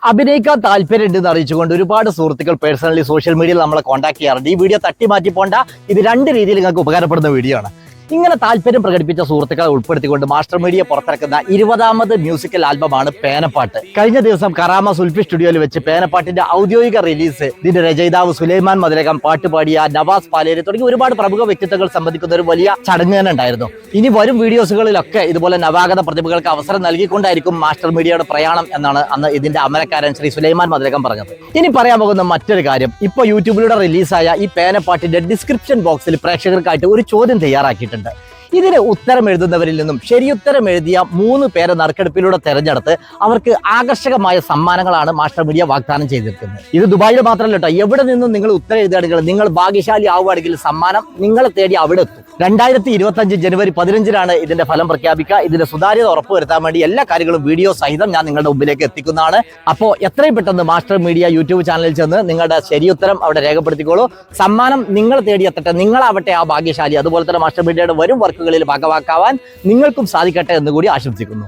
അഭിനയിക്കാൻ താല്പര്യമുണ്ടെന്ന് അറിയിച്ചുകൊണ്ട് ഒരുപാട് സുഹൃത്തുക്കൾ പേഴ്സണലി സോഷ്യൽ മീഡിയയിൽ നമ്മളെ കോൺടാക്ട് ചെയ്യാറുണ്ട്. ഈ വീഡിയോ തട്ടി മാറ്റി പോണ്ട, ഇത് രണ്ട് രീതിയിൽ നിങ്ങൾക്ക് ഉപകാരപ്പെടുന്ന വീഡിയോ ആണ്. ഇങ്ങനെ താല്പര്യം പ്രകടിപ്പിച്ച സുഹൃത്തുക്കളെ ഉൾപ്പെടുത്തിക്കൊണ്ട് മാസ്റ്റർ മീഡിയ പുറത്തിറക്കുന്ന 20ാമത് മ്യൂസിക്കൽ ആൽബമാണ് പേനപ്പാട്ട്. കഴിഞ്ഞ ദിവസം കറാമ സുൽഫി സ്റ്റുഡിയോയിൽ വെച്ച് പേനപ്പാട്ടിന്റെ ഔദ്യോഗിക റിലീസ് ഇതിന്റെ രചയിതാവ് സുലൈമാൻ മദലകം, പാട്ടുപാടിയ നവാസ് പാലേരി തുടങ്ങി ഒരുപാട് പ്രമുഖ വ്യക്തിത്വങ്ങൾ സംബന്ധിക്കുന്ന ഒരു വലിയ ചടങ്ങ് തന്നെ ഉണ്ടായിരുന്നു. ഇനി വരും വീഡിയോസുകളിലൊക്കെ ഇതുപോലെ നവാഗത പ്രതിഭകൾക്ക് അവസരം നൽകിക്കൊണ്ടായിരിക്കും മാസ്റ്റർ മീഡിയയുടെ പ്രയാണം എന്നാണ് അന്ന് ഇതിന്റെ അമരക്കാരൻ ശ്രീ സുലൈമാൻ മദലകം പറഞ്ഞത്. ഇനി പറയാൻ പോകുന്ന മറ്റൊരു കാര്യം, ഇപ്പോൾ യൂട്യൂബിലൂടെ റിലീസായ ഈ പേനപ്പാട്ടിന്റെ ഡിസ്ക്രിപ്ഷൻ ബോക്സിൽ പ്രേക്ഷകർക്കായിട്ട് ഒരു ചോദ്യം തയ്യാറാക്കിയിട്ടുണ്ട്. ഇതിന് ഉത്തരം എഴുതുന്നവരിൽ നിന്നും ശരിയുത്തരം എഴുതിയ 3 പേരെ നറുക്കെടുപ്പിലൂടെ തെരഞ്ഞെടുത്ത് അവർക്ക് ആകർഷകമായ സമ്മാനങ്ങളാണ് മാസ്റ്റർ മീഡിയ വാഗ്ദാനം ചെയ്തിരിക്കുന്നത്. ഇത് ദുബായിൽ മാത്രമല്ല കേട്ടോ, എവിടെ നിന്നും നിങ്ങൾ ഉത്തരം എഴുതുകയാണെങ്കിൽ, നിങ്ങൾ ഭാഗ്യശാലി ആവുകയാണെങ്കിൽ സമ്മാനം നിങ്ങളെ തേടി അവിടെ എത്തും. 2025 ജനുവരി 15-നാണ് ഇതിന്റെ ഫലം പ്രഖ്യാപിക്കുക. ഇതിന്റെ സുതാര്യത ഉറപ്പുവരുത്താൻ വേണ്ടി എല്ലാ കാര്യങ്ങളും വീഡിയോ സഹിതം ഞാൻ നിങ്ങളുടെ മുമ്പിലേക്ക് എത്തിക്കുന്നതാണ്. അപ്പോൾ എത്രയും പെട്ടെന്ന് മാസ്റ്റർ മീഡിയ യൂട്യൂബ് ചാനലിൽ ചെന്ന് നിങ്ങളുടെ ശരിയുത്തരം അവിടെ രേഖപ്പെടുത്തിക്കോളൂ. സമ്മാനം നിങ്ങളെ തേടി എത്തട്ടെ, നിങ്ങളാവട്ടെ ആ ഭാഗ്യശാലി. അതുപോലെ തന്നെ മാസ്റ്റർ മീഡിയയുടെ വരും വർക്കുകളിൽ ഭാഗവാക്കാവാൻ നിങ്ങൾക്കും സാധിക്കട്ടെ എന്ന് കൂടി ആശംസിക്കുന്നു.